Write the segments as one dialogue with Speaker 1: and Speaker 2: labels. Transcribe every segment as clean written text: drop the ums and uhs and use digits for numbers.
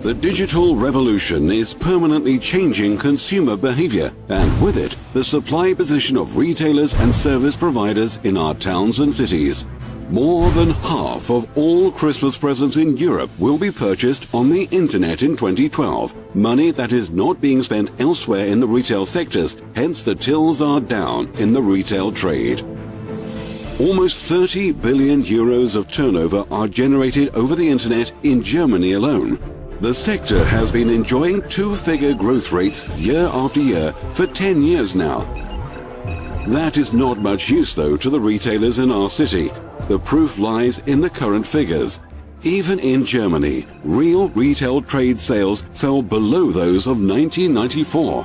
Speaker 1: The digital revolution is permanently changing consumer behavior, and with it, the supply position of retailers and service providers in our towns and cities. More than half of all Christmas presents in Europe will be purchased on the internet in 2012. Money that is not being spent elsewhere in the retail sectors, hence the tills are down in the retail trade. Almost 30 billion euros of turnover are generated over the internet in Germany alone. The sector has been enjoying two-figure growth rates year after year for 10 years now. That is not much use, though, to the retailers in our city. The proof lies in the current figures. Even in Germany, real retail trade sales fell below those of 1994.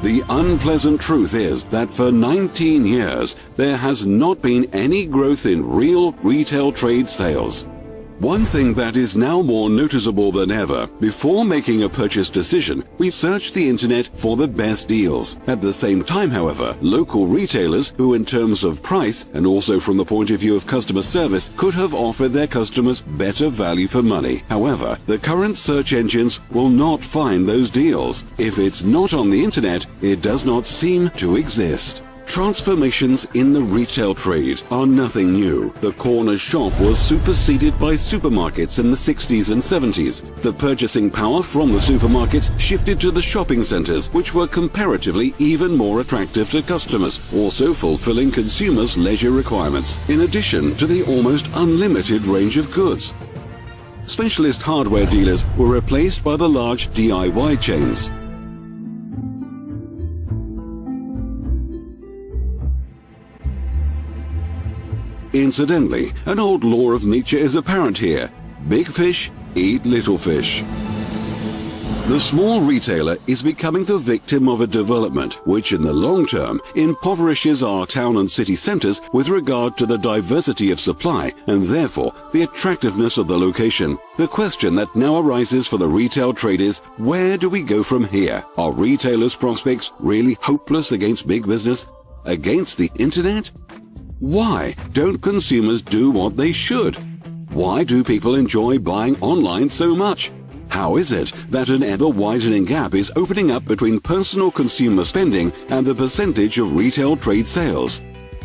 Speaker 1: The unpleasant truth is that for 19 years, there has not been any growth in real retail trade sales. One thing that is now more noticeable than ever, before making a purchase decision, we search the internet for the best deals. At the same time, however, local retailers, who in terms of price and also from the point of view of customer service, could have offered their customers better value for money. However, the current search engines will not find those deals. If it's not on the internet, it does not seem to exist. Transformations in the retail trade are nothing new. The corner shop was superseded by supermarkets in the 60s and 70s. The purchasing power from the supermarkets shifted to the shopping centers, which were comparatively even more attractive to customers, also fulfilling consumers' leisure requirements, in addition to the almost unlimited range of goods. Specialist hardware dealers were replaced by the large DIY chains. Incidentally, an old law of nature is apparent here. Big fish eat little fish. The small retailer is becoming the victim of a development which in the long term impoverishes our town and city centers with regard to the diversity of supply and therefore the attractiveness of the location. The question that now arises for the retail trade is, where do we go from here? Are retailers' prospects really hopeless against big business? Against the internet? Why don't consumers do what they should? Why do people enjoy buying online so much? How is it that an ever-widening gap is opening up between personal consumer spending and the percentage of retail trade sales?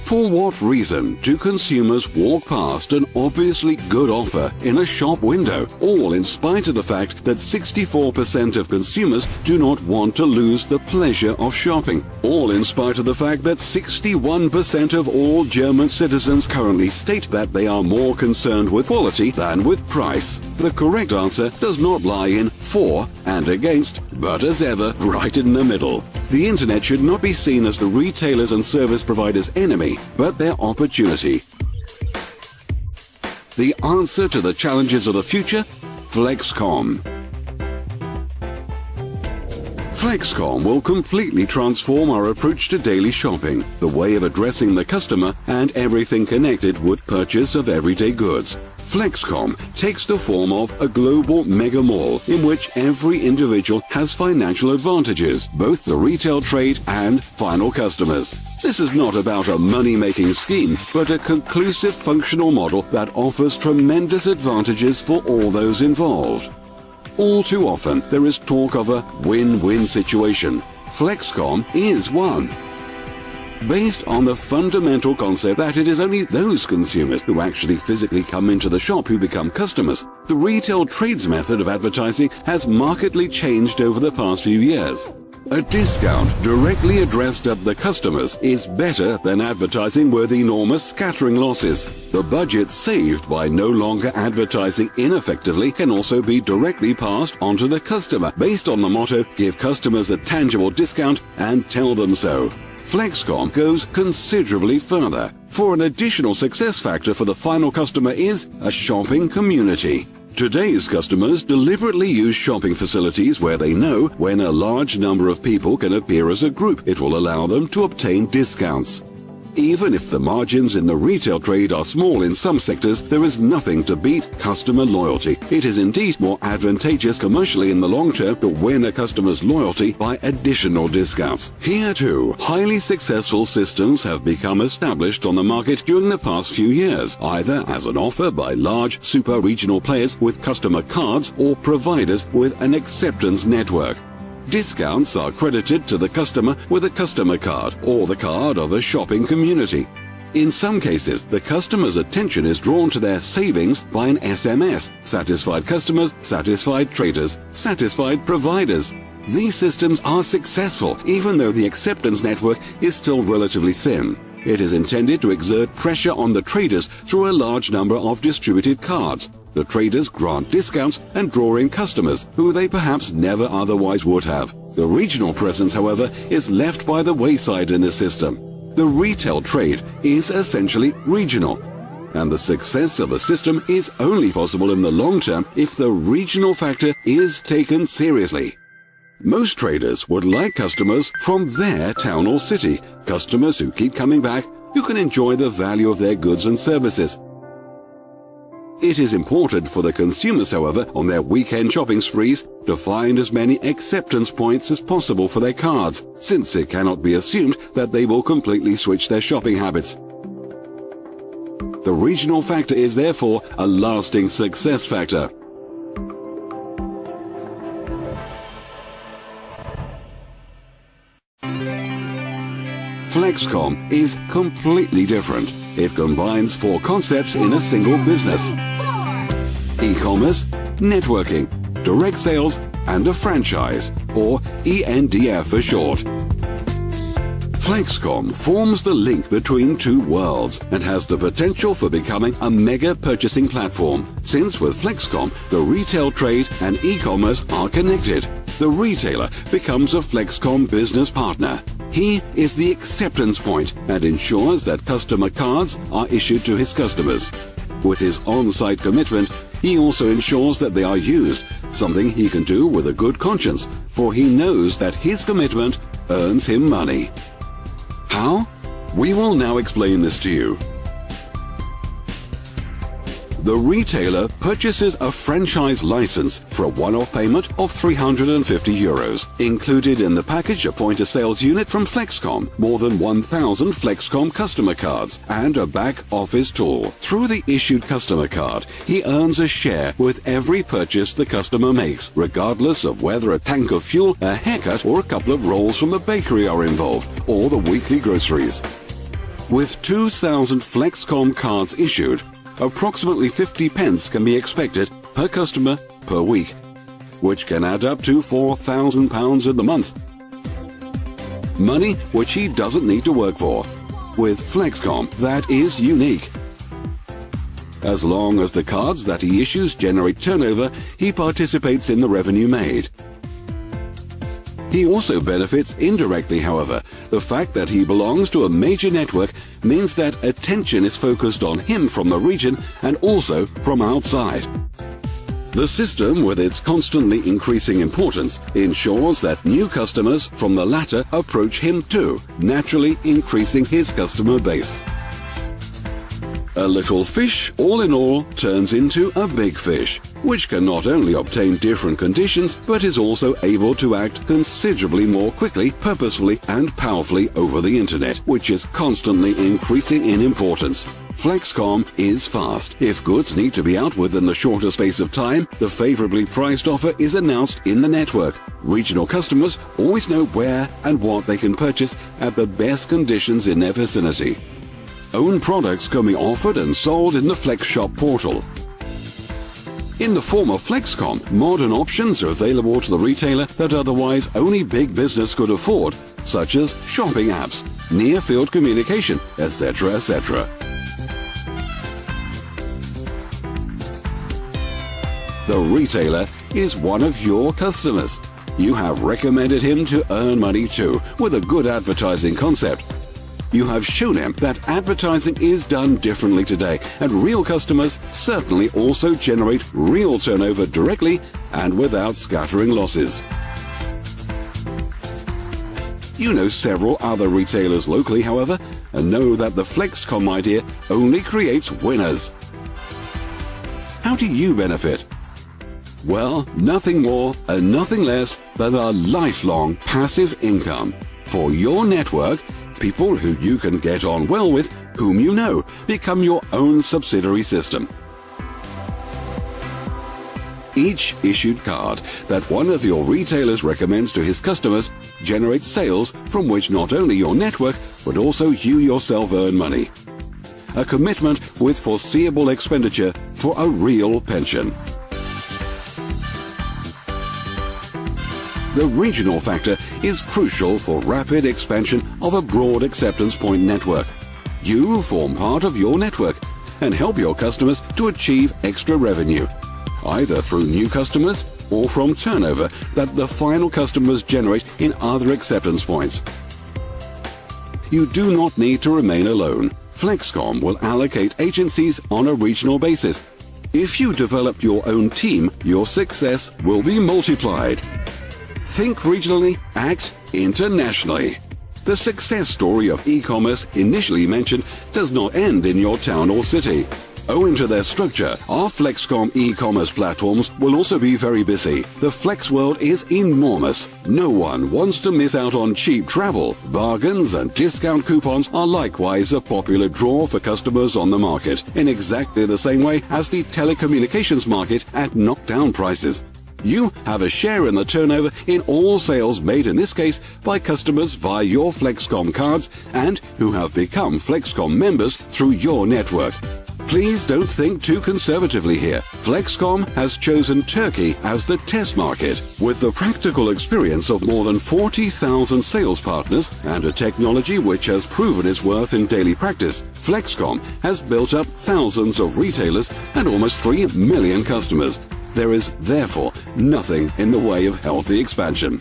Speaker 1: For what reason do consumers walk past an obviously good offer in a shop window, all in spite of the fact that 64% of consumers do not want to lose the pleasure of shopping, all in spite of the fact that 61% of all German citizens currently state that they are more concerned with quality than with price? The correct answer does not lie in for and against, but as ever, right in the middle. The internet should not be seen as the retailers and service providers' enemy, but their opportunity. The answer to the challenges of the future? FLEXKOM. FLEXKOM will completely transform our approach to daily shopping, the way of addressing the customer, and everything connected with purchase of everyday goods. FLEXKOM takes the form of a global mega mall in which every individual has financial advantages, both the retail trade and final customers. This is not about a money-making scheme, but a conclusive functional model that offers tremendous advantages for all those involved. All too often, there is talk of a win-win situation. FLEXKOM is one. Based on the fundamental concept that it is only those consumers who actually physically come into the shop who become customers, the retail trade's method of advertising has markedly changed over the past few years. A discount directly addressed at the customers is better than advertising with enormous scattering losses. The budget saved by no longer advertising ineffectively can also be directly passed on to the customer based on the motto, give customers a tangible discount and tell them so. FLEXKOM goes considerably further, for an additional success factor for the final customer is a shopping community. Today's customers deliberately use shopping facilities where they know when a large number of people can appear as a group, it will allow them to obtain discounts. Even if the margins in the retail trade are small in some sectors, there is nothing to beat customer loyalty. It is indeed more advantageous commercially in the long term to win a customer's loyalty by additional discounts. Here too, highly successful systems have become established on the market during the past few years, either as an offer by large super regional players with customer cards or providers with an acceptance network. Discounts are credited to the customer with a customer card or the card of a shopping community. In some cases, the customer's attention is drawn to their savings by an SMS. Satisfied customers, satisfied traders, satisfied providers. These systems are successful even though the acceptance network is still relatively thin. It is intended to exert pressure on the traders through a large number of distributed cards. The traders grant discounts and draw in customers who they perhaps never otherwise would have. The regional presence, however, is left by the wayside in the system. The retail trade is essentially regional, and the success of a system is only possible in the long term if the regional factor is taken seriously. Most traders would like customers from their town or city, customers who keep coming back, who can enjoy the value of their goods and services. It is important for the consumers, however, on their weekend shopping sprees to find as many acceptance points as possible for their cards, since it cannot be assumed that they will completely switch their shopping habits. The regional factor is therefore a lasting success factor. FLEXKOM is completely different. It combines 4 concepts in a single business: e-commerce, networking, direct sales, and a franchise, or ENDF for short. FLEXKOM forms the link between 2 worlds and has the potential for becoming a mega purchasing platform, since with FLEXKOM, the retail trade and e-commerce are connected. The retailer becomes a FLEXKOM business partner. He is the acceptance point and ensures that customer cards are issued to his customers. With his on-site commitment, he also ensures that they are used, something he can do with a good conscience, for he knows that his commitment earns him money. How? We will now explain this to you. The retailer purchases a franchise license for a one-off payment of €350. Included in the package a point-of-sales unit from FLEXKOM, more than 1,000 FLEXKOM customer cards, and a back-office tool. Through the issued customer card, he earns a share with every purchase the customer makes, regardless of whether a tank of fuel, a haircut, or a couple of rolls from the bakery are involved, or the weekly groceries. With 2,000 FLEXKOM cards issued, approximately 50 pence can be expected per customer per week, which can add up to £4,000 in the month. Money which he doesn't need to work for. With FLEXKOM, that is unique. As long as the cards that he issues generate turnover, he participates in the revenue made. He also benefits indirectly, however. The fact that he belongs to a major network means that attention is focused on him from the region and also from outside. The system, with its constantly increasing importance, ensures that new customers from the latter approach him too, naturally increasing his customer base. A little fish, all in all, turns into a big fish, which can not only obtain different conditions, but is also able to act considerably more quickly, purposefully, and powerfully over the internet, which is constantly increasing in importance. FLEXKOM is fast. If goods need to be out within the shorter space of time, the favorably priced offer is announced in the network. Regional customers always know where and what they can purchase at the best conditions in their vicinity. Own products can be offered and sold in the FlexShop portal. In the form of FLEXKOM, modern options are available to the retailer that otherwise only big business could afford, such as shopping apps, near-field communication, etc., etc. The retailer is one of your customers. You have recommended him to earn money too, with a good advertising concept. You have shown him that advertising is done differently today, and real customers certainly also generate real turnover directly and without scattering losses. You know several other retailers locally, however, and know that the FLEXKOM idea only creates winners. How do you benefit? Well, nothing more and nothing less than a lifelong passive income. For your network, people who you can get on well with, whom you know, become your own subsidiary system. Each issued card that one of your retailers recommends to his customers generates sales from which not only your network, but also you yourself earn money. A commitment with foreseeable expenditure for a real pension. The regional factor is crucial for rapid expansion of a broad acceptance point network. You form part of your network and help your customers to achieve extra revenue, either through new customers or from turnover that the final customers generate in other acceptance points. You do not need to remain alone. FLEXKOM will allocate agencies on a regional basis. If you develop your own team, your success will be multiplied. Think regionally, act internationally. The success story of e-commerce initially mentioned does not end in your town or city. Owing to their structure, our FLEXKOM e-commerce platforms will also be very busy. The Flex world is enormous. No one wants to miss out on cheap travel. Bargains and discount coupons are likewise a popular draw for customers on the market, in exactly the same way as the telecommunications market at knockdown prices. You have a share in the turnover in all sales made in this case by customers via your FLEXKOM cards and who have become FLEXKOM members through your network. Please don't think too conservatively here. FLEXKOM has chosen Turkey as the test market. With the practical experience of more than 40,000 sales partners and a technology which has proven its worth in daily practice, FLEXKOM has built up thousands of retailers and almost 3 million customers. There is, therefore, nothing in the way of healthy expansion.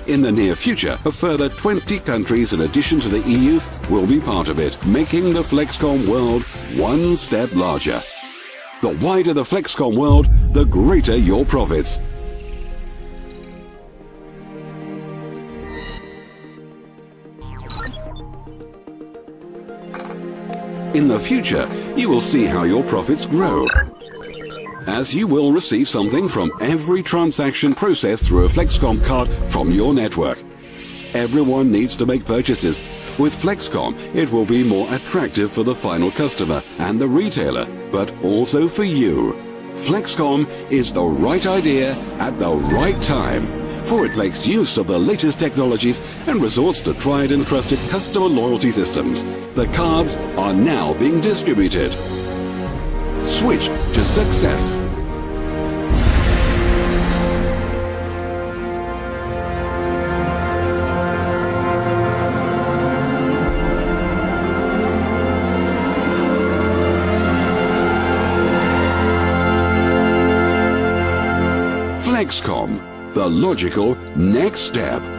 Speaker 1: In the near future, a further 20 countries in addition to the EU will be part of it, making the FLEXKOM world one step larger. The wider the FLEXKOM world, the greater your profits. In the future, you will see how your profits grow, as you will receive something from every transaction processed through a FLEXKOM card from your network. Everyone needs to make purchases. With FLEXKOM, it will be more attractive for the final customer and the retailer, but also for you. FLEXKOM is the right idea at the right time, for it makes use of the latest technologies and resorts to tried and trusted customer loyalty systems. The cards are now being distributed. Switch to success. FLEXKOM, the logical next step.